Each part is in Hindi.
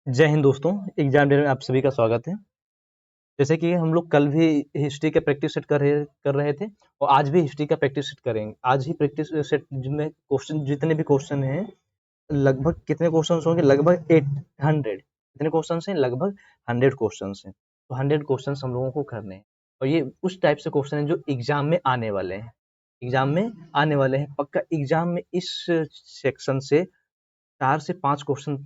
जय हिंद दोस्तों। एग्जाम डे में आप सभी का स्वागत है। जैसे कि हम लोग कल भी हिस्ट्री का प्रैक्टिस सेट कर रहे थे और आज भी हिस्ट्री का प्रैक्टिस सेट करेंगे। आज ही प्रैक्टिस सेट जिनमें क्वेश्चन जितने भी क्वेश्चन हैं, लगभग कितने क्वेश्चन होंगे? लगभग 800। कितने क्वेश्चन हैं? लगभग 100 क्वेश्चन हैं। तो 100 क्वेश्चन हम लोगों को करने हैं और ये उस टाइप से क्वेश्चन हैं जो एग्जाम में आने वाले हैं। एग्जाम में आने वाले हैं पक्का। एग्जाम में इस सेक्शन से 4 से 5 क्वेश्चन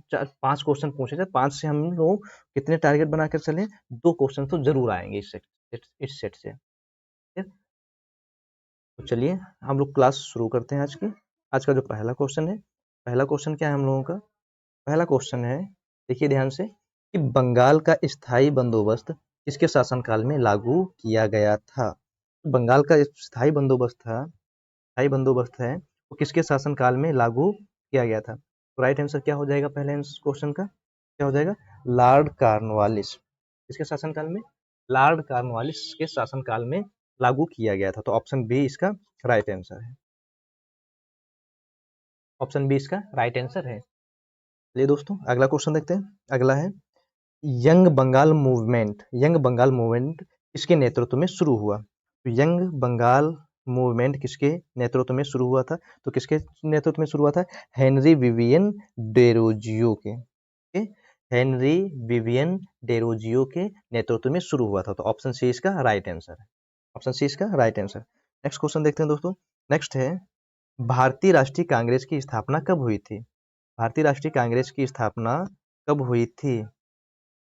5 क्वेश्चन पूछे जाए। 5 से हम लोग कितने टारगेट बनाकर चले? 2 क्वेश्चन तो ज़रूर आएँगे इस सेट से। ठीक है? तो चलिए हम लोग क्लास शुरू करते हैं आज की। आज का जो पहला क्वेश्चन है, पहला क्वेश्चन क्या है हम लोगों का? पहला क्वेश्चन है, देखिए ध्यान से, कि बंगाल का स्थायी बंदोबस्त किसके शासनकाल में लागू किया गया था? बंगाल का स्थायी बंदोबस्त है, वो किसके शासनकाल में लागू किया गया था? तो राइट आंसर क्या हो जाएगा पहले क्वेश्चन का? क्या हो जाएगा? Lord Cornwallis. किसके शासनकाल में? लॉर्ड कॉर्नवालिस के शासनकाल में लागू किया गया था। तो ऑप्शन बी इसका राइट आंसर है। ऑप्शन बी इसका राइट आंसर है। चलिए दोस्तों अगला क्वेश्चन देखते हैं। अगला है, यंग बंगाल मूवमेंट किसके नेतृत्व में शुरू हुआ? तो यंग बंगाल मूवमेंट किसके नेतृत्व में शुरू हुआ था? तो किसके नेतृत्व में शुरू हुआ था? हेनरी विवियन डेरोजियो के। ओके, हेनरी विवियन डेरोजियो के नेतृत्व में शुरू हुआ था। तो ऑप्शन सी इसका राइट आंसर है। ऑप्शन सी इसका राइट आंसर। नेक्स्ट क्वेश्चन देखते हैं दोस्तों। नेक्स्ट है, भारतीय राष्ट्रीय कांग्रेस की स्थापना कब हुई थी? भारतीय राष्ट्रीय कांग्रेस की स्थापना कब हुई थी?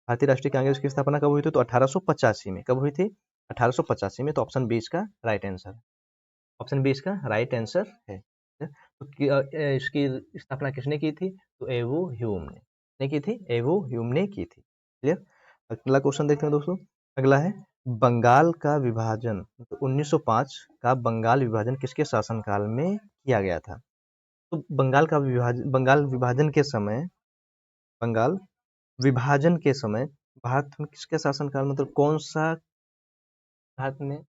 भारतीय राष्ट्रीय कांग्रेस की स्थापना कब हुई थी? तो 1885 में। कब हुई थी? 1885 में। तो ऑप्शन बी इसका राइट आंसर है। ऑप्शन बी इसका राइट आंसर है। तो इसकी स्थापना किसने की थी? तो एवो ह्यूम ने की थी। एवो ह्यूम ने की थी। क्लियर। अगला क्वेश्चन देखते हैं दोस्तों। अगला है, बंगाल का विभाजन, तो 1905 का बंगाल विभाजन किसके शासनकाल में किया गया था? तो बंगाल विभाजन के समय भारत में किसके शासनकाल, मतलब कौन सा भारत में?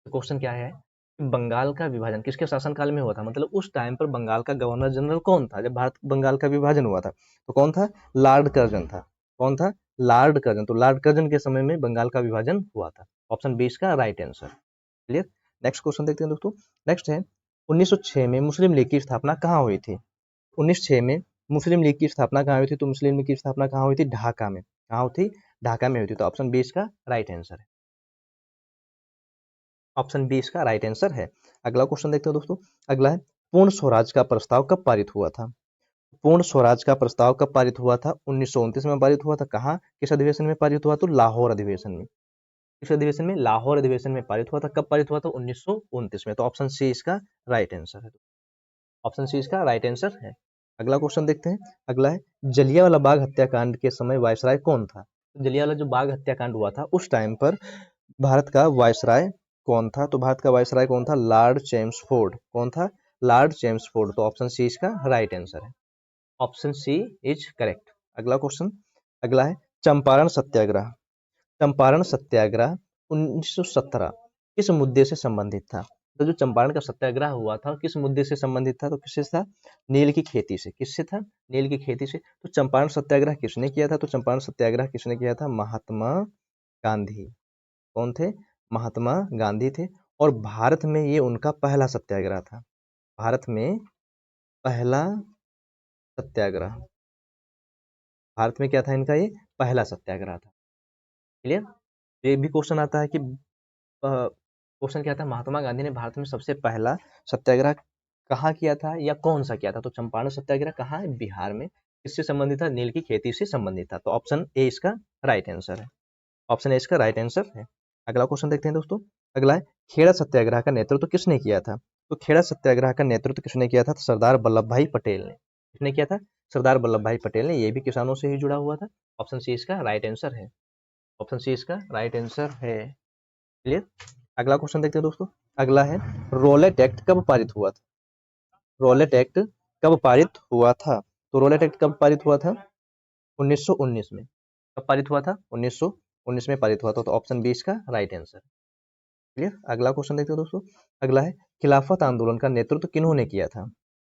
क्वेश्चन क्या है कि बंगाल का विभाजन किसके शासनकाल में हुआ था? मतलब उस टाइम पर बंगाल का गवर्नर जनरल कौन था जब भारत बंगाल का विभाजन हुआ था? तो कौन था? लॉर्ड कर्जन था। कौन था? Lord Curzon. तो लॉर्ड कर्जन के समय में बंगाल का विभाजन हुआ था। ऑप्शन बी इसका right answer. Clear. Next question देखते हैं दोस्तों। नेक्स्ट है, 1906 में मुस्लिम लीग की स्थापना कहाँ हुई थी? 1906 में मुस्लिम लीग की स्थापना कहाँ हुई थी? तो मुस्लिम लीग की स्थापना कहाँ हुई थी? ढाका में। कहाँ हुई थी? ढाका में हुई थी। तो ऑप्शन बी इसका राइट आंसर है। ऑप्शन बी इसका राइट आंसर है। अगला क्वेश्चन देखते हैं दोस्तों। अगला है, पूर्ण स्वराज का प्रस्ताव कब पारित हुआ था? पूर्ण स्वराज का प्रस्ताव कब पारित हुआ था? 1929 में पारित हुआ था। कहाँ, किस अधिवेशन में पारित हुआ? तो लाहौर अधिवेशन में। किस अधिवेशन में? लाहौर अधिवेशन में पारित हुआ था। कब पारित हुआ था? 1929 में। तो ऑप्शन सी इसका राइट आंसर है। ऑप्शन सी इसका राइट आंसर है। अगला क्वेश्चन देखते हैं। अगला है, जलियांवाला बाग हत्याकांड के समय वायसराय कौन था? जलियांवाला जो बाग हत्याकांड हुआ था उस टाइम पर भारत का वायसराय कौन था? तो भारत का वायसराय कौन था? Lord Chelmsford. कौन था? Lord Chelmsford. तो ऑप्शन सी इसका राइट आंसर है। Option C is correct. अगला क्वेश्चन। अगला है, चंपारण सत्याग्रह। चंपारण सत्याग्रह 1917 किस मुद्दे से संबंधित था? तो जो चंपारण का सत्याग्रह हुआ था किस मुद्दे से संबंधित था? तो किससे था? नील की खेती से। किससे था? नील की खेती से। तो चंपारण सत्याग्रह किसने किया था? तो चंपारण सत्याग्रह किसने किया था? महात्मा गांधी। कौन थे? महात्मा गांधी थे। और भारत में ये उनका पहला सत्याग्रह था। भारत में पहला सत्याग्रह। भारत में क्या था इनका? ये पहला सत्याग्रह था। क्लियर। ये भी क्वेश्चन आता है कि क्वेश्चन क्या था? महात्मा गांधी ने भारत में सबसे पहला सत्याग्रह कहाँ किया था या कौन सा किया था? तो चंपारण सत्याग्रह कहाँ है? बिहार में। किससे संबंधित था? नील की खेती से संबंधित था। तो ऑप्शन ए इसका राइट आंसर है। ऑप्शन ए इसका राइट आंसर है। अगला क्वेश्चन देखते हैं दोस्तों। अगला है, खेड़ा सत्याग्रह का नेतृत्व किसने किया था? तो खेड़ा सत्याग्रह का नेतृत्व किसने किया था? तो सरदार वल्लभ भाई पटेल ने। किसने किया था? सरदार वल्लभ भाई पटेल ने। ये भी किसानों से ही जुड़ा हुआ था। ऑप्शन सी इसका राइट आंसर है। ऑप्शन सी इसका राइट आंसर है। क्लियर। अगला क्वेश्चन देखते हैं दोस्तों। अगला है, रोलेट एक्ट कब पारित हुआ था? रोलेट एक्ट कब पारित हुआ था? तो रोलेट एक्ट कब पारित हुआ था? 1919 में। कब पारित हुआ था? 1919 में पारित हुआ था। तो ऑप्शन बी इसका राइट आंसर। क्लियर। अगला क्वेश्चन देखते हैं दोस्तों। अगला है, खिलाफत आंदोलन का नेतृत्व किन्होंने किया था?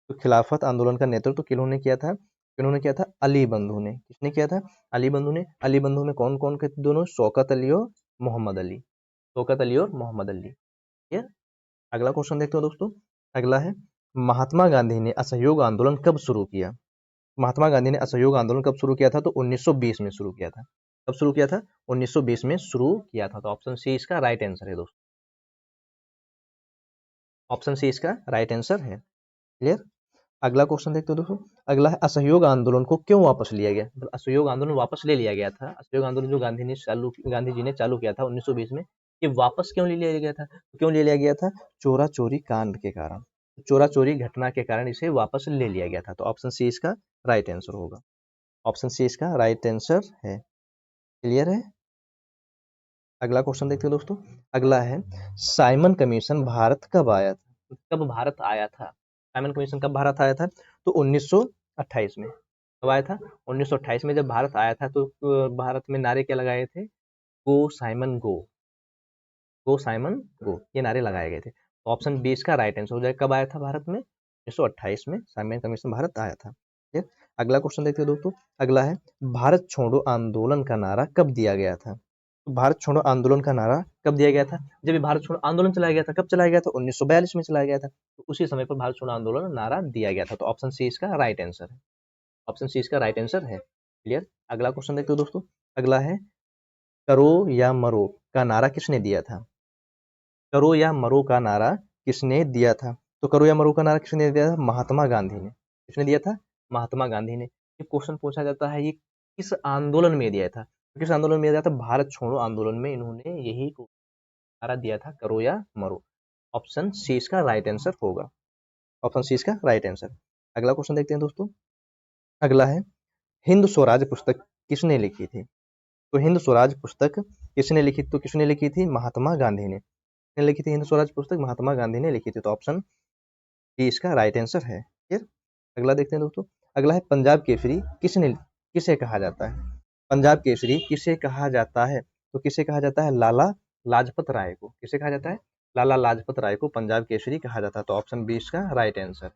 तो खिलाफत आंदोलन का नेतृत्व किन्होंने किया था? इन्होंने किया था अली बंधु ने। किसने किया था? अली बंधु ने। अली बंधु में कौन कौन के दोनों? शौकत अली और मोहम्मद अली। शौकत अली और मोहम्मद अली। ठीक है। अगला क्वेश्चन देखते हो दोस्तों। अगला है, महात्मा गांधी ने असहयोग आंदोलन कब शुरू किया? महात्मा गांधी ने असहयोग आंदोलन कब शुरू किया था? तो 1920 में शुरू किया था। कब शुरू किया था? 1920 में शुरू किया था। तो ऑप्शन सी इसका राइट आंसर है दोस्तों। ऑप्शन सी इसका राइट आंसर है। क्लियर। अगला क्वेश्चन देखते हो दोस्तों। अगला है, असहयोग आंदोलन को क्यों वापस लिया गया? मतलब असहयोग आंदोलन वापस ले लिया गया था। असहयोग आंदोलन जो गांधी जी ने चालू किया था 1920 में, ये वापस क्यों ले लिया गया था? क्यों ले लिया गया था? चोरा चोरी कांड के कारण। चोरा चोरी घटना के कारण इसे वापस ले लिया गया था। तो ऑप्शन सी इसका राइट आंसर होगा। ऑप्शन सी इसका राइट आंसर है। क्लियर है। अगला क्वेश्चन देखते हैं दोस्तों। अगला है, साइमन कमीशन भारत कब आया था? कब भारत आया था? साइमन कमीशन कब भारत आया था? तो 1928 में। कब आया था? 1928 में जब भारत आया था तो भारत में नारे क्या लगाए थे? Go Simon go. Go Simon go, ये नारे लगाए गए थे। तो ऑप्शन बी इसका राइट आंसर हो जाएगा। कब आया था भारत में? 1928 में साइमन कमीशन भारत आया था। ठीक है। अगला क्वेश्चन देखते हैं दोस्तों। अगला है, भारत छोड़ो आंदोलन का नारा कब दिया गया था? तो भारत छोड़ो आंदोलन का नारा कब दिया गया था? जब ये भारत छोड़ो आंदोलन चलाया गया था। कब चलाया गया था? 1942 में चलाया गया था। तो उसी समय पर भारत छोड़ो आंदोलन नारा दिया गया था। तो ऑप्शन सी इसका राइट आंसर है। ऑप्शन सी इसका राइट आंसर है। क्लियर। अगला क्वेश्चन देखते हो दोस्तों। अगला है, करो या मरो का नारा किसने दिया था? करो या मरो का नारा किसने दिया था? तो करो या मरो का नारा किसने दिया था? महात्मा गांधी ने। किसने दिया था? महात्मा गांधी ने। ये क्वेश्चन पूछा जाता है, ये किस आंदोलन में दिया था? किस आंदोलन में दिया था? भारत छोड़ो आंदोलन में इन्होंने यही नारा दिया था, करो या मरो। ऑप्शन सी इसका राइट आंसर होगा। ऑप्शन सी इसका राइट आंसर। अगला क्वेश्चन देखते हैं दोस्तों। अगला है, हिंद स्वराज पुस्तक किसने लिखी थी? तो हिंद स्वराज पुस्तक किसने लिखी? तो किसने लिखी थी? महात्मा गांधी ने। किसने लिखी थी हिंद स्वराज पुस्तक? महात्मा गांधी ने लिखी थी। तो ऑप्शन डी इसका राइट आंसर है। क्लियर। अगला देखते हैं दोस्तों। अगला है, पंजाब केसरी किसे कहा जाता है? पंजाब केसरी किसे कहा जाता है? तो किसे कहा जाता है? लाला लाजपत राय को। किसे कहा जाता है? लाला लाजपत राय को पंजाब केसरी कहा जाता है। तो ऑप्शन बी इसका राइट आंसर।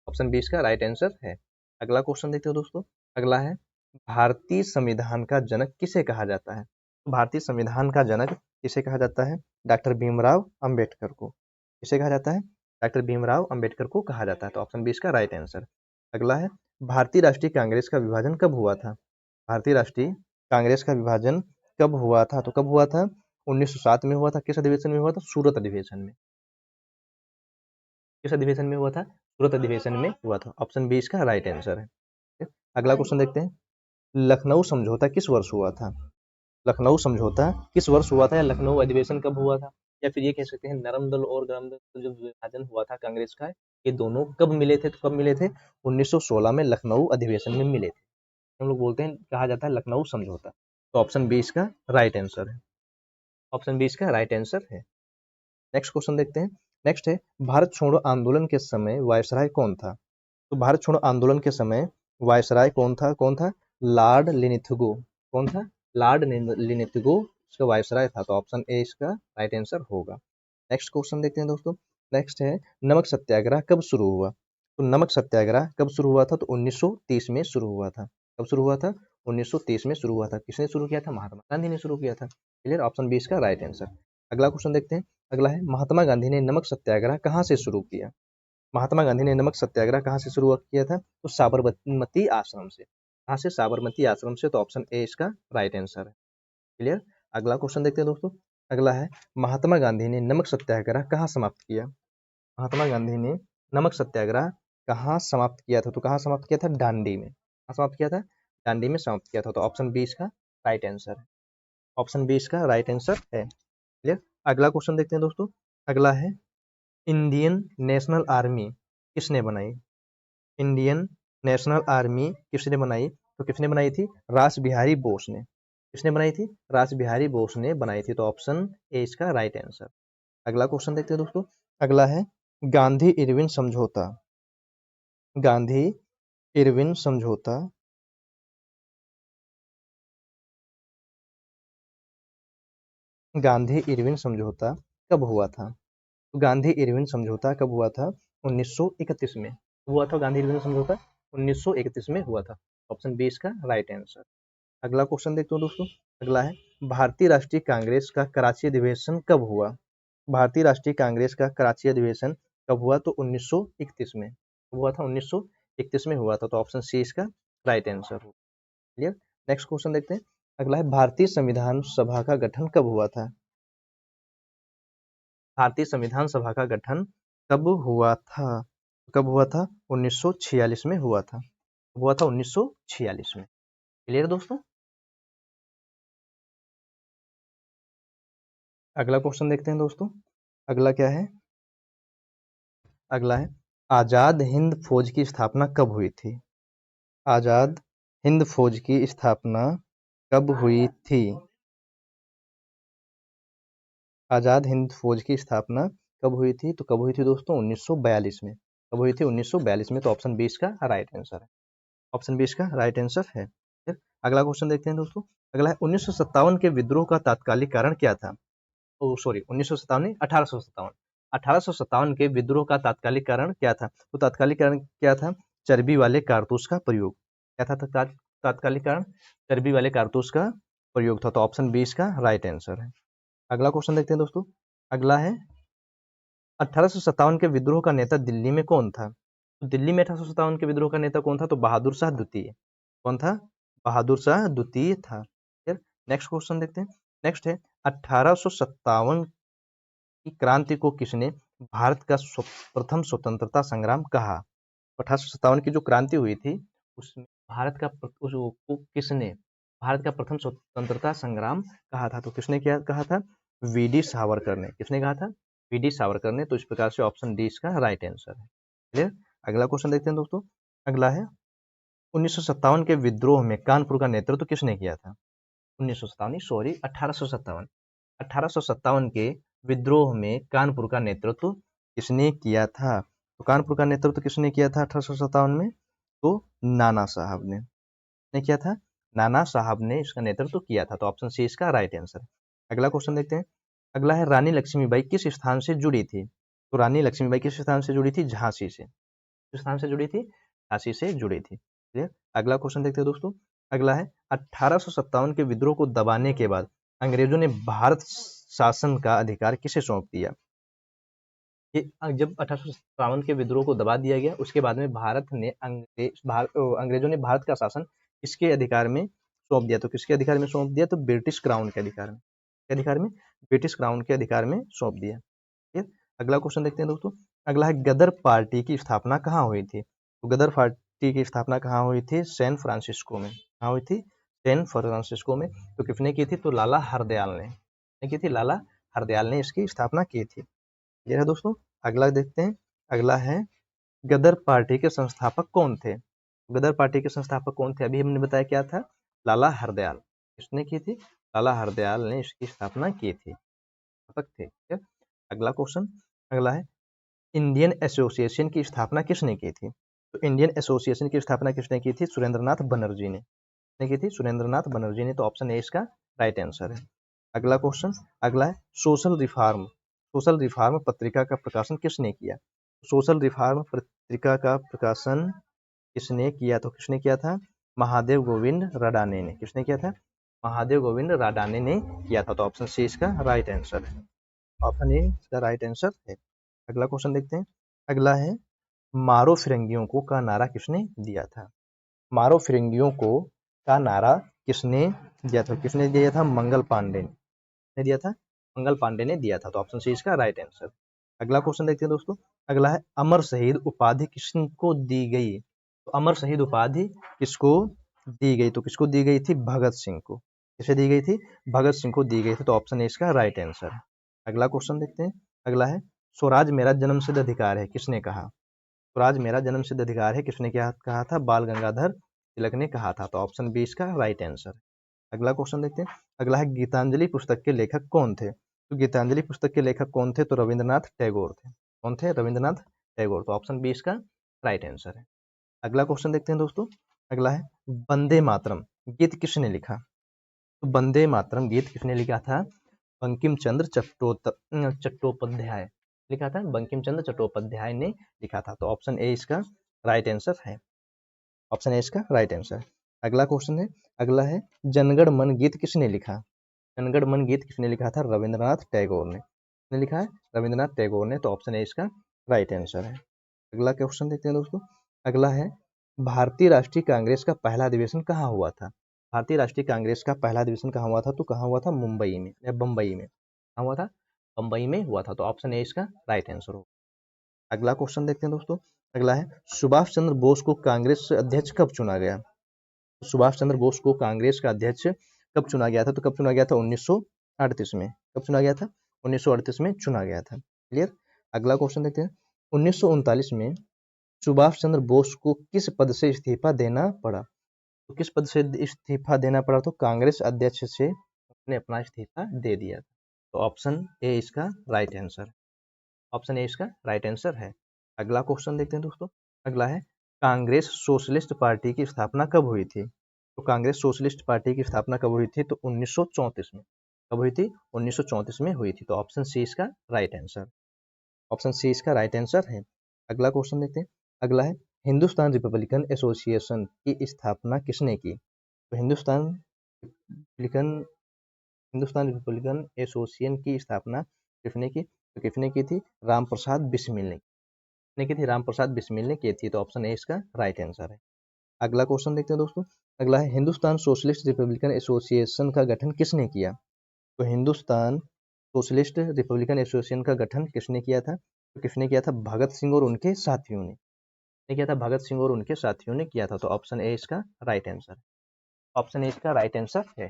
ऑप्शन बी इसका राइट आंसर है। अगला क्वेश्चन देखते हो दोस्तों। अगला है, भारतीय संविधान का जनक किसे कहा जाता है? तो भारतीय संविधान का जनक किसे कहा जाता है? डॉक्टर भीमराव अंबेडकर को। किसे कहा जाता है? डॉक्टर भीमराव अंबेडकर को कहा जाता है। तो ऑप्शन बी इसका राइट आंसर। अगला है, भारतीय राष्ट्रीय कांग्रेस का विभाजन कब हुआ था? भारतीय राष्ट्रीय कांग्रेस का विभाजन कब हुआ था? तो कब हुआ था? 1907 में हुआ था। किस अधिवेशन में हुआ था? सूरत अधिवेशन में। किस अधिवेशन में हुआ था? सूरत अधिवेशन में हुआ था। ऑप्शन बी इसका राइट आंसर है। अगला क्वेश्चन देखते हैं। लखनऊ समझौता किस वर्ष हुआ था? लखनऊ समझौता किस वर्ष हुआ था, या लखनऊ अधिवेशन कब हुआ था? या फिर ये कह सकते हैं, नरम दल और गरम दल का जो विभाजन हुआ था कांग्रेस का, ये दोनों कब मिले थे? तो कब मिले थे? 1916 में लखनऊ अधिवेशन में मिले थे। हम लोग बोलते हैं, कहा जाता है लखनऊ समझौता। तो ऑप्शन बी इसका राइट आंसर है। ऑप्शन बी इसका राइट आंसर है। नेक्स्ट क्वेश्चन देखते हैं। नेक्स्ट है, भारत छोड़ो आंदोलन के समय वायसराय कौन था? तो भारत छोड़ो आंदोलन के समय वायसराय कौन था? कौन था? लॉर्ड लिनिथगो। कौन था? लॉर्ड लिनिथगो इसका वायसराय था। तो ऑप्शन ए इसका राइट आंसर होगा। नेक्स्ट क्वेश्चन देखते हैं दोस्तों। नेक्स्ट है, नमक सत्याग्रह कब शुरू हुआ? तो नमक सत्याग्रह कब शुरू हुआ था? तो 1930 में शुरू हुआ था। कब शुरू हुआ था? 1930 में शुरू हुआ था। किसने शुरू किया था? महात्मा गांधी ने शुरू किया था। क्लियर। ऑप्शन बी इसका राइट आंसर। अगला क्वेश्चन देखते हैं। अगला है, महात्मा गांधी ने नमक सत्याग्रह कहाँ से शुरू किया? महात्मा गांधी ने नमक सत्याग्रह कहाँ से शुरू किया था? तो साबरमती आश्रम से। कहाँ से? साबरमती आश्रम से। तो ऑप्शन ए इसका राइट आंसर है। क्लियर। अगला क्वेश्चन देखते हैं दोस्तों। अगला है, महात्मा गांधी ने नमक सत्याग्रह कहाँ समाप्त किया? महात्मा गांधी ने नमक सत्याग्रह कहाँ समाप्त किया था? तो कहाँ समाप्त किया था? दांडी में। कहाँ समाप्त किया था? दांडी में समाप्त किया था। तो ऑप्शन बी इसका राइट आंसर है। ऑप्शन बी इसका राइट आंसर है। क्लियर। अगला क्वेश्चन देखते हैं दोस्तों। अगला है, इंडियन नेशनल आर्मी किसने बनाई? इंडियन नेशनल आर्मी किसने बनाई? तो किसने बनाई थी? रास बिहारी बोस ने। किसने बनाई थी? रास बिहारी बोस ने बनाई थी। तो ऑप्शन ए इसका राइट आंसर। अगला क्वेश्चन देखते हैं दोस्तों। अगला है, गांधी इरविन समझौता। गांधी इरविन समझौता गांधी इरविन समझौता कब हुआ था? तो गांधी इरविन समझौता कब हुआ था? 1931 में हुआ था गांधी इरविन समझौता। 1931 में हुआ था। ऑप्शन बी इसका राइट आंसर। अगला क्वेश्चन देखते हो दोस्तों। अगला है भारतीय राष्ट्रीय कांग्रेस का कराची अधिवेशन कब हुआ? भारतीय राष्ट्रीय कांग्रेस का कराची अधिवेशन कब हुआ? तो 1931 में हुआ था। 1931 में हुआ था। तो ऑप्शन सी इसका राइट आंसर हो। क्लियर। नेक्स्ट क्वेश्चन देखते हैं। अगला है भारतीय संविधान सभा का गठन कब हुआ था? भारतीय संविधान सभा का गठन कब हुआ था? कब हुआ था? 1946 में हुआ था। हुआ था 1946 में। क्लियर दोस्तों। अगला क्वेश्चन देखते हैं दोस्तों। अगला क्या है? अगला है आजाद हिंद फौज की स्थापना कब हुई थी? आजाद हिंद फौज की स्थापना कब हुई थी? आजाद हिंद फौज की स्थापना कब हुई थी? तो कब हुई थी दोस्तों? 1942 में। कब हुई थी? 1942 में। तो ऑप्शन बी इसका राइट आंसर है। ऑप्शन बी इसका राइट आंसर है। फिर अगला क्वेश्चन देखते हैं दोस्तों। अगला है 1957 के विद्रोह का तात्कालिक कारण क्या था? ओ सॉरी, 1957 नहीं, 1857। 1857 के विद्रोह का तात्कालिक कारण क्या था? तो तात्कालिक कारण क्या था? चर्बी वाले कारतूस का प्रयोग। क्या था तात्कालिक कारण? चर्बी वाले कारतूस का प्रयोग था। तो ऑप्शन बी इसका राइट आंसर है। अगला क्वेश्चन देखते हैं दोस्तों। अगला है 1857 के विद्रोह का नेता दिल्ली में कौन था? तो दिल्ली में 1857 के विद्रोह का नेता कौन था? तो बहादुर शाह द्वितीय। कौन था? बहादुर शाह द्वितीय था। फिर नेक्स्ट क्वेश्चन देखते हैं। नेक्स्ट है 1857 की क्रांति को किसने भारत का प्रथम स्वतंत्रता संग्राम कहा? 1857 की जो क्रांति हुई थी उसमें भारत का को किसने भारत का प्रथम स्वतंत्रता संग्राम कहा था? तो किसने क्या कहा था? वीडी सावरकर ने। किसने कहा था? वीडी सावरकर ने। तो इस प्रकार से ऑप्शन डी इसका राइट आंसर है। क्लियर। अगला क्वेश्चन देखते हैं दोस्तों। अगला है 1957 के विद्रोह में कानपुर का नेतृत्व किसने किया था? 1957 सॉरी 1857। 1857 के विद्रोह में कानपुर का नेतृत्व किसने किया था? तो कानपुर का नेतृत्व किसने किया था 1857 में? तो नाना साहब ने। किसने किया था? नाना साहब ने इसका नेतृत्व किया था। तो ऑप्शन सी इसका राइट आंसर है। अगला क्वेश्चन देखते हैं। अगला है रानी लक्ष्मीबाई किस स्थान से जुड़ी थी? तो रानी लक्ष्मीबाई किस स्थान से जुड़ी थी? झांसी से। किस स्थान से जुड़ी थी? झांसी से जुड़ी थी। क्लियर। अगला क्वेश्चन देखते हैं दोस्तों। अगला है 1857 के विद्रोह को दबाने के बाद अंग्रेजों ने भारत शासन का अधिकार किसे सौंप दिया? ये जब 1857 के विद्रोह को दबा दिया गया उसके बाद में अंग्रेजों ने भारत का शासन किसके अधिकार में सौंप दिया? तो किसके अधिकार में सौंप दिया? तो ब्रिटिश क्राउन के अधिकार में। के अधिकार में? ब्रिटिश क्राउन के अधिकार में सौंप दिया। ठीक है। अगला क्वेश्चन देखते हैं दोस्तों। अगला है गदर पार्टी की स्थापना कहाँ हुई थी? तो गदर पार्टी की स्थापना कहाँ हुई थी? सैन फ्रांसिस्को में। कहाँ हुई थी? सैन फ्रांसिस्को में। तो किसने की थी? तो लाला हरदयाल ने। की थी? लाला हरदयाल ने इसकी स्थापना की थी। ये है दोस्तों। अगला देखते हैं। अगला है गदर पार्टी के संस्थापक कौन थे? गदर पार्टी के संस्थापक कौन थे? अभी हमने बताया क्या था? लाला हरदयाल। किसने की थी? लाला हरदयाल ने इसकी स्थापना की थी। संस्थापक थे। ठीक है। अगला क्वेश्चन। अगला है इंडियन एसोसिएशन की स्थापना किसने की थी? तो इंडियन एसोसिएशन की स्थापना किसने की थी? सुरेंद्रनाथ बनर्जी ने। किसने की थी? सुरेंद्रनाथ बनर्जी ने। तो ऑप्शन ए इसका राइट आंसर है। अगला क्वेश्चन। अगला है सोशल रिफॉर्म। सोशल रिफॉर्म पत्रिका का प्रकाशन किसने किया? सोशल रिफॉर्म पत्रिका का प्रकाशन किसने किया? तो किसने किया था? महादेव गोविंद रडाने ने। किसने किया था? महादेव गोविंद राडाने ने किया था। तो ऑप्शन सी इसका राइट आंसर है। ऑप्शन ए इसका राइट आंसर है। अगला क्वेश्चन देखते हैं। अगला है मारो फिरंगियों को का नारा किसने दिया था? मारो फिरंगियों को का नारा किसने दिया था? किसने दिया था? मंगल पांडे ने दिया था। मंगल पांडे ने दिया था। तो ऑप्शन सी इसका राइट आंसर। अगला क्वेश्चन देखते हैं दोस्तों। अगला है अमर शहीद उपाधि किसको दी गई? तो अमर शहीद उपाधि किसको दी गई? तो किसको दी गई थी? भगत सिंह को। किसे दी गई थी? भगत सिंह को दी गई थी। तो ऑप्शन ए इसका राइट आंसर है। अगला क्वेश्चन देखते हैं। अगला है स्वराज मेरा जन्मसिद्ध अधिकार है किसने कहा? स्वराज मेरा जन्मसिद्ध अधिकार है किसने क्या कहा था? बाल गंगाधर तिलक ने कहा था। तो ऑप्शन बी इसका राइट आंसर है। अगला क्वेश्चन देखते हैं। अगला है गीतांजलि पुस्तक के लेखक कौन थे? तो गीतांजलि पुस्तक के लेखक कौन थे? तो रविंद्रनाथ टैगोर थे। कौन थे? रविंद्रनाथ टैगोर। तो ऑप्शन बी इसका राइट आंसर है। अगला क्वेश्चन देखते हैं दोस्तों। अगला है वंदे मातरम गीत किसने लिखा? तो वंदे मातरम गीत किसने लिखा था? बंकिम चंद्र चट्टोपाध्याय लिखा था। बंकिम चंद्र चट्टोपाध्याय ने लिखा था। तो ऑप्शन ए इसका राइट आंसर है। ऑप्शन ए इसका राइट आंसर। अगला क्वेश्चन है, अगला है जनगण मन गीत किसने लिखा? जनगण मन गीत किसने लिखा था? रविंद्रनाथ टैगोर ने। किसने लिखा है? रविंद्रनाथ टैगोर ने। तो ऑप्शन ए इसका राइट आंसर है। अगला क्वेश्चन देखते हैं दोस्तों। अगला है भारतीय राष्ट्रीय कांग्रेस का पहला अधिवेशन कहाँ हुआ था? भारतीय राष्ट्रीय कांग्रेस का पहला अधिवेशन कहाँ हुआ था? तो कहाँ हुआ था? मुंबई में या बम्बई में। कहाँ हुआ था? बम्बई में हुआ था। तो ऑप्शन ए इसका राइट आंसर हो। अगला क्वेश्चन देखते हैं दोस्तों। अगला है सुभाष चंद्र बोस को कांग्रेस अध्यक्ष कब चुना गया? सुभाष चंद्र बोस को कांग्रेस का अध्यक्ष कब चुना गया था? तो कब चुना गया था? 1938 में। कब चुना गया था? 1938 में चुना गया था। क्लियर। अगला क्वेश्चन देखते हैं। 1939 में सुभाष चंद्र बोस को किस पद से इस्तीफा देना पड़ा? तो किस पद से इस्तीफा देना पड़ा? तो कांग्रेस अध्यक्ष से उन्होंने अपना इस्तीफा दे दिया। तो ऑप्शन ए इसका राइट आंसर। ऑप्शन ए इसका राइट आंसर है। अगला क्वेश्चन देखते हैं दोस्तों। अगला है कांग्रेस सोशलिस्ट पार्टी की स्थापना कब हुई थी? तो कांग्रेस सोशलिस्ट पार्टी की स्थापना कब हुई थी? तो 1934 में। कब हुई थी? 1934 में हुई थी। तो ऑप्शन सी इसका राइट आंसर। ऑप्शन सी इसका राइट आंसर है। अगला क्वेश्चन देखते हैं। अगला है हिंदुस्तान रिपब्लिकन एसोसिएशन की स्थापना किसने की? तो हिंदुस्तान रिपब्लिकन एसोसिएशन की स्थापना किसने की? तो किसने की थी? रामप्रसाद बिस्मिल ने। किसने की थी? रामप्रसाद बिस्मिल ने की थी। तो ऑप्शन ए इसका राइट आंसर है। अगला क्वेश्चन देखते हैं दोस्तों। अगला है हिंदुस्तान सोशलिस्ट रिपब्लिकन एसोसिएशन का गठन किसने किया? तो हिंदुस्तान सोशलिस्ट रिपब्लिकन एसोसिएशन का गठन किसने किया था? तो किसने किया था? भगत सिंह और उनके साथियों ने। किसने किया था? भगत सिंह और उनके साथियों ने किया था। तो ऑप्शन ए इसका राइट आंसर। ऑप्शन ए इसका राइट आंसर है।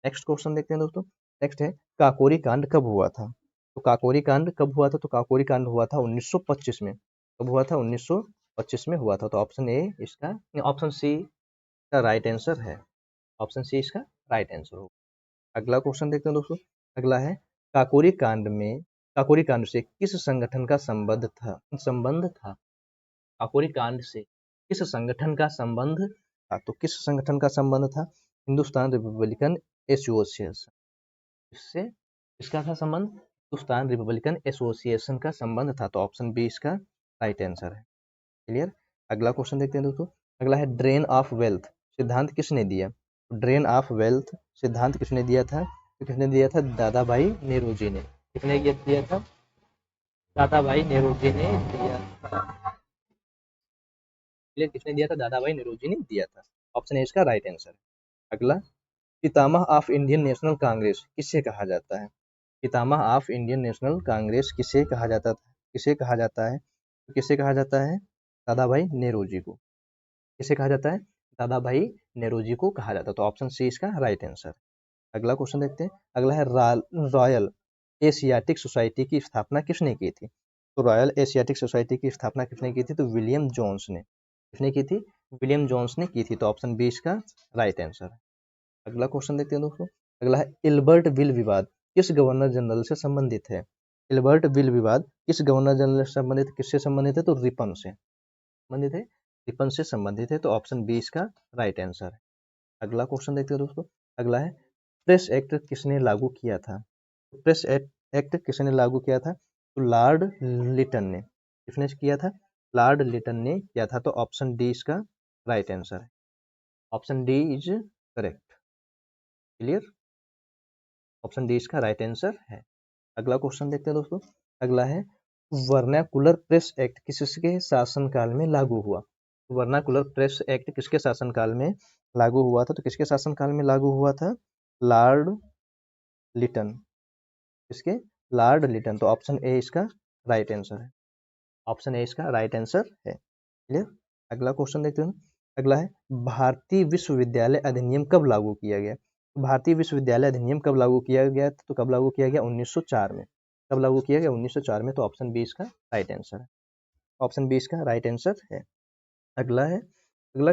नेक्स्ट क्वेश्चन देखते हैं दोस्तों। नेक्स्ट है काकोरी कांड कब हुआ था? तो काकोरी कांड कब हुआ था? तो काकोरी कांड हुआ था 1925 में। कब हुआ था? 1925 में हुआ था। तो ऑप्शन ए इसका, ऑप्शन सी का राइट आंसर है। ऑप्शन सी इसका राइट आंसर होगा। अगला क्वेश्चन देखते हैं दोस्तों। अगला है काकोरी कांड से किस संगठन का संबंध था? काकोरी कांड से किस संगठन का संबंध था? तो किस संगठन का संबंध था? Hindustan Republican association. इससे इसका था संबंध? हिंदुस्तान रिपब्लिकन एसोसिएशन का संबंध था। तो ऑप्शन बी इसका राइट आंसर है। क्लियर। अगला क्वेश्चन देखते हैं दोस्तों। अगला है ड्रेन ऑफ वेल्थ सिद्धांत किसने दिया? ड्रेन ऑफ वेल्थ सिद्धांत किसने दिया था? तो किसने दिया था? दादा भाई नेहरू ने। किसने ये दिया था? दादा भाई नेहरू ने दिया। क्लियर। किसने दिया था? दादा भाई नेहरू ने दिया था। ऑप्शन ए इसका राइट आंसर। अगला पितामह ऑफ इंडियन नेशनल कांग्रेस किसे कहा जाता है? पितामह ऑफ इंडियन नेशनल कांग्रेस किसे कहा जाता था? किसे कहा जाता है? तो किसे कहा जाता है? दादा भाई नेहरू जी को। किसे कहा जाता है? दादा भाई नेहरू जी को कहा जाता है। तो ऑप्शन सी इसका राइट आंसर। अगला क्वेश्चन देखते हैं। अगला है रॉयल एशियाटिक सोसाइटी की स्थापना किसने की थी? तो रॉयल एशियाटिक सोसाइटी की स्थापना किसने की थी? तो विलियम जोन्स ने। किसने की थी? विलियम जोन्स ने की थी। तो ऑप्शन बी इसका राइट आंसर है। अगला क्वेश्चन देखते हैं दोस्तों। अगला है इल्बर्ट विल विवाद किस गवर्नर जनरल से संबंधित है? इल्बर्ट विल विवाद किस गवर्नर जनरल से संबंधित, किससे संबंधित है? तो रिपन से संबंधित है। रिपन से संबंधित है। तो ऑप्शन बी इसका राइट आंसर है। अगला क्वेश्चन देखते हैं दोस्तों। अगला है प्रेस एक्ट किसने लागू किया था? प्रेस एक्ट किसने लागू किया था? तो लॉर्ड लिटन ने। किसने किया था? लॉर्ड लिटन ने किया था। तो ऑप्शन डी इसका राइट आंसर है। Option D is correct. Clear. Option D इसका राइट आंसर है। अगला क्वेश्चन देखते हैं दोस्तों। अगला है वर्नाकुलर प्रेस एक्ट किसके शासनकाल में लागू हुआ? वर्नाकुलर प्रेस एक्ट किसके शासनकाल में लागू हुआ था? तो किसके शासनकाल में लागू हुआ था? लॉर्ड लिटन। किसके? लॉर्ड लिटन। तो ऑप्शन ए इसका राइट आंसर है। ऑप्शन ए इसका राइट आंसर है। क्लियर। अगला क्वेश्चन देखते हैं। अगला है भारतीय विश्वविद्यालय अधिनियम कब लागू किया गया? भारतीय विश्वविद्यालय अधिनियम कब लागू किया गया? तो कब लागू किया गया? 1904 में। कब लागू किया गया? 1904 में। तो ऑप्शन बी इसका राइट आंसर है। ऑप्शन बी इसका राइट आंसर है। अगला है अगला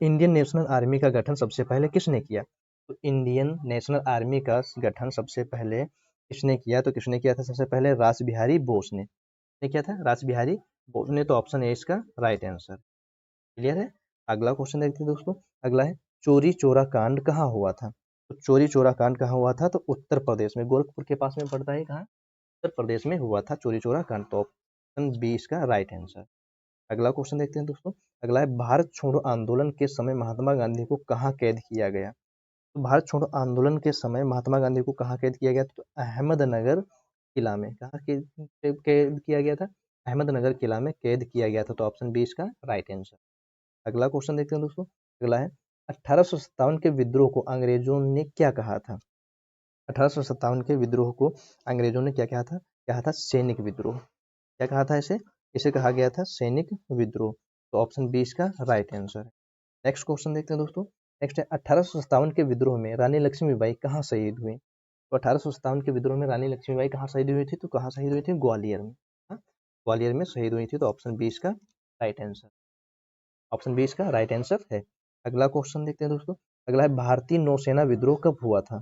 इंडियन नेशनल आर्मी का गठन सबसे पहले किसने किया? तो इंडियन नेशनल आर्मी का गठन सबसे पहले किसने किया? तो किसने किया था सबसे पहले? रास बिहारी बोस ने। किसने किया था? रास बिहारी बोस ने। तो ऑप्शन ए इसका राइट आंसर। क्लियर है। अगला क्वेश्चन देखते हैं दोस्तों। अगला है चोरी चोरा कांड कहाँ हुआ था? तो चोरी चोरा कांड कहाँ हुआ था? तो उत्तर प्रदेश में, गोरखपुर के पास में पड़ता है। कहाँ? उत्तर प्रदेश में हुआ था चोरी चोरा कांड। तो ऑप्शन बी इसका राइट आंसर। अगला क्वेश्चन देखते हैं दोस्तों। अगला है भारत छोड़ो आंदोलन के समय महात्मा गांधी को कहाँ कैद किया गया? तो भारत छोड़ो आंदोलन के समय महात्मा गांधी को कहाँ कैद किया गया? तो अहमदनगर किला में। कहाँ कैद किया गया था? अहमदनगर किला में कैद किया गया था। तो ऑप्शन बी इसका राइट आंसर। अगला क्वेश्चन देखते हैं दोस्तों। अगला है 1857 के विद्रोह को अंग्रेजों ने क्या कहा था? 1857 के विद्रोह को अंग्रेजों ने क्या कहा था? कहा था सैनिक विद्रोह। क्या कहा था इसे? इसे कहा गया था सैनिक विद्रोह। तो ऑप्शन बी इसका राइट आंसर है। नेक्स्ट क्वेश्चन देखते हैं दोस्तों। नेक्स्ट है 1857 के विद्रोह में रानी लक्ष्मीबाई कहाँ शहीद हुई? तो 1857 के विद्रोह में रानी लक्ष्मीबाई कहाँ शहीद हुई थी? तो कहाँ शहीद हुई थी? ग्वालियर में। हाँ, ग्वालियर में शहीद हुई थी। तो ऑप्शन बी इसका राइट आंसर। ऑप्शन बी इसका राइट आंसर है। अगला क्वेश्चन देखते हैं दोस्तों। अगला है भारतीय नौसेना विद्रोह कब हुआ था?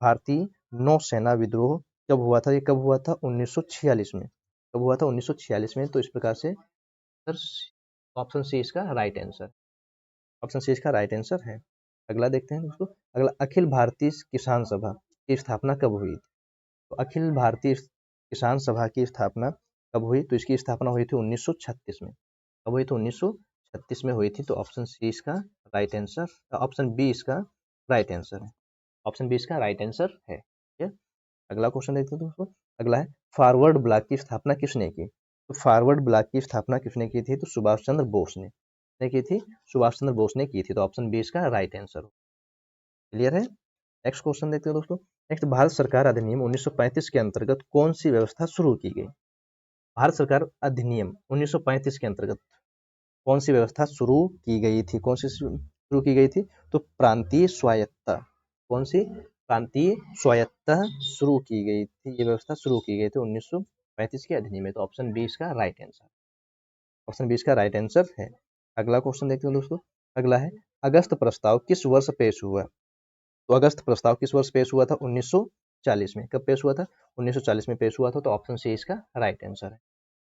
भारतीय नौसेना विद्रोह कब हुआ था? ये कब हुआ था? 1946 में। कब हुआ था? 1946 में। तो इस प्रकार से सर ऑप्शन सी इसका राइट आंसर। ऑप्शन सी इसका राइट आंसर है। अगला देखते हैं दोस्तों। अगला अखिल भारतीय किसान सभा की स्थापना कब हुई? तो अखिल भारतीय किसान सभा की स्थापना कब हुई? तो इसकी स्थापना हुई थी 1936 में। कब हुई? तो 1936 में हुई थी। तो ऑप्शन सी इसका राइट आंसर। ऑप्शन बी इसका राइट आंसर है। ऑप्शन बी इसका राइट आंसर है। ठीक है। अगला क्वेश्चन देखते हैं दोस्तों। अगला है फॉरवर्ड ब्लॉक की स्थापना किसने की? तो फॉरवर्ड ब्लॉक की स्थापना किसने की थी? तो सुभाष चंद्र बोस ने। किसने की थी? सुभाष चंद्र बोस ने की थी। तो ऑप्शन बी इसका राइट आंसर। क्लियर है। नेक्स्ट क्वेश्चन देखते हैं दोस्तों। नेक्स्ट भारत सरकार अधिनियम 1935 के अंतर्गत कौन सी व्यवस्था शुरू की गई? भारत सरकार अधिनियम 1935 के अंतर्गत कौन सी व्यवस्था शुरू की गई थी? कौन सी शुरू की गई थी? तो प्रांतीय स्वायत्तता। कौन सी? प्रांतीय स्वायत्तता शुरू की गई थी। ये व्यवस्था शुरू की गई थी 1935 के अधिनियम में। तो ऑप्शन बी इसका राइट आंसर। ऑप्शन बी इसका राइट आंसर है। अगला क्वेश्चन देखते हैं दोस्तों। अगला है अगस्त प्रस्ताव किस वर्ष पेश हुआ? तो अगस्त प्रस्ताव किस वर्ष पेश हुआ था? 1940 में। कब पेश हुआ था? 1940 में पेश हुआ था। तो ऑप्शन सी इसका राइट आंसर है।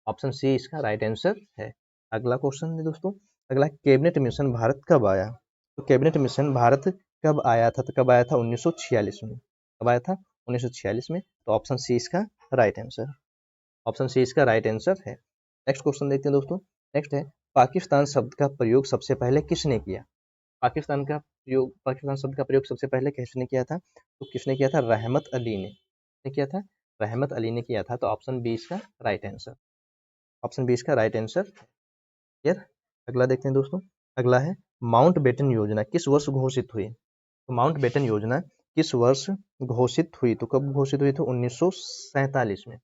ऑप्शन सी इसका राइट आंसर है। अगला क्वेश्चन है दोस्तों। अगला कैबिनेट मिशन भारत कब आया? तो कैबिनेट मिशन भारत कब आया था? तो कब आया था? 1946 में। कब आया था? 1946 में। तो ऑप्शन सी इसका राइट आंसर। ऑप्शन सी इसका राइट आंसर है। नेक्स्ट क्वेश्चन देखते हैं दोस्तों। नेक्स्ट है पाकिस्तान शब्द का प्रयोग सबसे पहले किसने किया? पाकिस्तान शब्द का प्रयोग सबसे पहले किसने किया था? तो किसने किया था? रहमत अली ने। किसने किया था? रहमत अली ने किया था। तो ऑप्शन बी इसका राइट आंसर। ऑप्शन बी इसका राइट आंसर। क्लियर। अगला देखते हैं दोस्तों। अगला है माउंट बेटन योजना किस वर्ष घोषित हुई? तो माउंट बेटन योजना किस वर्ष घोषित हुई? तो कब घोषित हुई थी? 1947 में।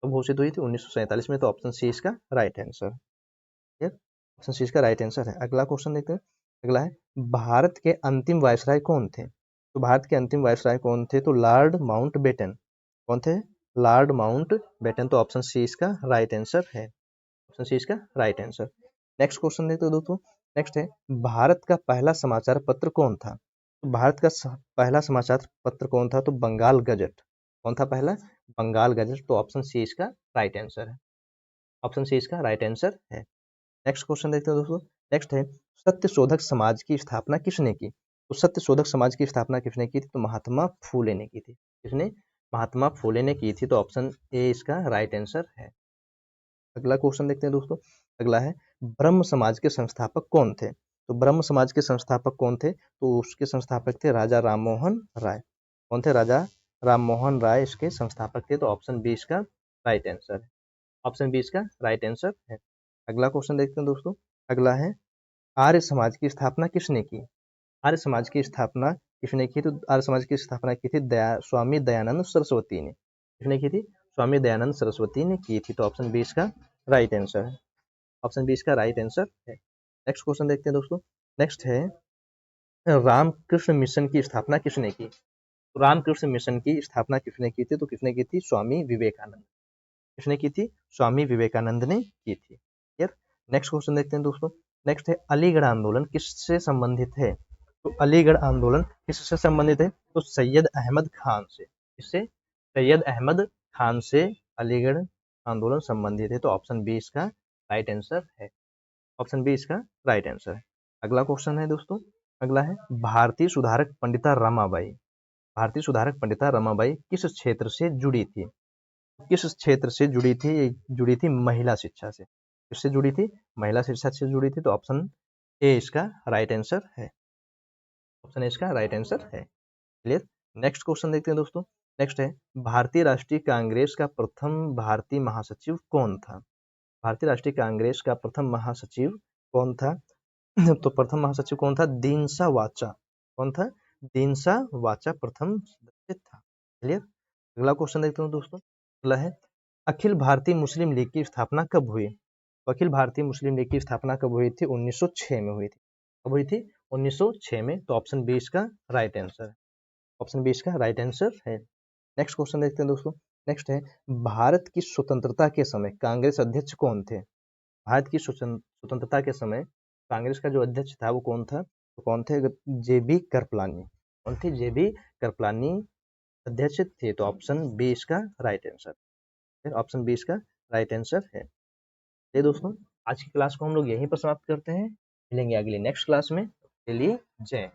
कब घोषित हुई थी? 1947 में। तो ऑप्शन सी इसका राइट आंसर। ठीक है। ऑप्शन सी इसका राइट आंसर है। अगला क्वेश्चन देखते हैं। अगला है भारत के अंतिम वायसराय कौन थे? तो भारत के अंतिम वायसराय कौन थे? तो लॉर्ड माउंट बेटन। कौन थे? Lord Mountbatten. तो ऑप्शन सी इसका राइट आंसर है। ऑप्शन सी इसका राइट आंसर। नेक्स्ट क्वेश्चन देखते हो दोस्तों। नेक्स्ट है भारत का पहला समाचार पत्र कौन था? तो भारत का पहला समाचार पत्र कौन था? तो बंगाल गजट। कौन था पहला? बंगाल गजट। तो ऑप्शन सी इसका राइट आंसर है। ऑप्शन सी इसका राइट आंसर है। नेक्स्ट क्वेश्चन देखते हैं दोस्तों। नेक्स्ट है सत्य शोधक समाज की स्थापना किसने की? तो सत्य शोधक समाज की स्थापना किसने की थी? तो महात्मा फूले ने की थी। किसने? महात्मा फूले ने की थी। तो ऑप्शन ए इसका राइट आंसर है। अगला क्वेश्चन देखते हैं दोस्तों। अगला है ब्रह्म समाज के संस्थापक कौन थे? तो ब्रह्म समाज के संस्थापक कौन थे? तो उसके संस्थापक थे राजा राममोहन राय। कौन थे? राजा राममोहन राय इसके संस्थापक थे। तो ऑप्शन बी इसका राइट आंसर है। ऑप्शन बी इसका राइट आंसर है। अगला क्वेश्चन देखते हैं दोस्तों। अगला है आर्य समाज की स्थापना किसने की? आर्य समाज की स्थापना किसने की? तो आर्य समाज की स्थापना की थी स्वामी दयानंद सरस्वती ने। किसने की थी? स्वामी दयानंद सरस्वती ने की थी। तो ऑप्शन बी इसका राइट आंसर है। ऑप्शन बी इसका राइट आंसर है। नेक्स्ट क्वेश्चन देखते हैं दोस्तों। नेक्स्ट है रामकृष्ण मिशन की स्थापना किसने की? तो रामकृष्ण मिशन की स्थापना किसने की थी? तो किसने की थी? स्वामी विवेकानंद। किसने की थी? स्वामी विवेकानंद ने की थी। क्लियर। नेक्स्ट क्वेश्चन देखते हैं दोस्तों। नेक्स्ट है अलीगढ़ आंदोलन किससे संबंधित है? तो अलीगढ़ आंदोलन किससे संबंधित है? तो सैयद अहमद खान से। किससे? सैयद अहमद खान से अलीगढ़ आंदोलन संबंधित है। तो ऑप्शन बी इसका राइट आंसर है। ऑप्शन बी इसका राइट आंसर है। अगला क्वेश्चन है दोस्तों। अगला है भारतीय सुधारक पंडिता रमाबाई। भारतीय सुधारक पंडिता रमाबाई किस क्षेत्र से जुड़ी थी? किस क्षेत्र से जुड़ी थी? जुड़ी थी महिला शिक्षा से। किससे जुड़ी थी? महिला शिक्षा से जुड़ी थी, तो ऑप्शन ए इसका राइट आंसर है। ऑप्शन ए इसका राइट आंसर है। क्लियर। नेक्स्ट क्वेश्चन देखते हैं दोस्तों। नेक्स्ट है, भारतीय राष्ट्रीय कांग्रेस का प्रथम भारतीय महासचिव कौन था? भारतीय राष्ट्रीय कांग्रेस का प्रथम महासचिव कौन था? तो प्रथम महासचिव कौन था? दीनसा वाचा। कौन था? दीनसा वाचा प्रथम सदस्य था। क्लियर। अगला क्वेश्चन देखते हैं दोस्तों। अगला है, अखिल भारतीय मुस्लिम लीग की स्थापना कब हुई? तो अखिल भारतीय मुस्लिम लीग की स्थापना कब हुई थी? 1906 में हुई थी। कब हुई थी? 1906 में। तो ऑप्शन बी इसका राइट आंसर है। ऑप्शन बी इसका राइट आंसर है। नेक्स्ट क्वेश्चन देखते हैं दोस्तों। नेक्स्ट है, भारत की स्वतंत्रता के समय कांग्रेस अध्यक्ष कौन थे? भारत की स्वतंत्रता के समय कांग्रेस का जो अध्यक्ष था वो कौन था? तो कौन थे? जेबी कृपलानी। कौन थे? जेबी कृपलानी अध्यक्ष थे। तो ऑप्शन बी इसका राइट आंसर। ऑप्शन बी इसका राइट आंसर है। ये दोस्तों, आज की क्लास को हम लोग यहीं पर समाप्त करते हैं। मिलेंगे अगली नेक्स्ट क्लास में। के लिए जय हिंद।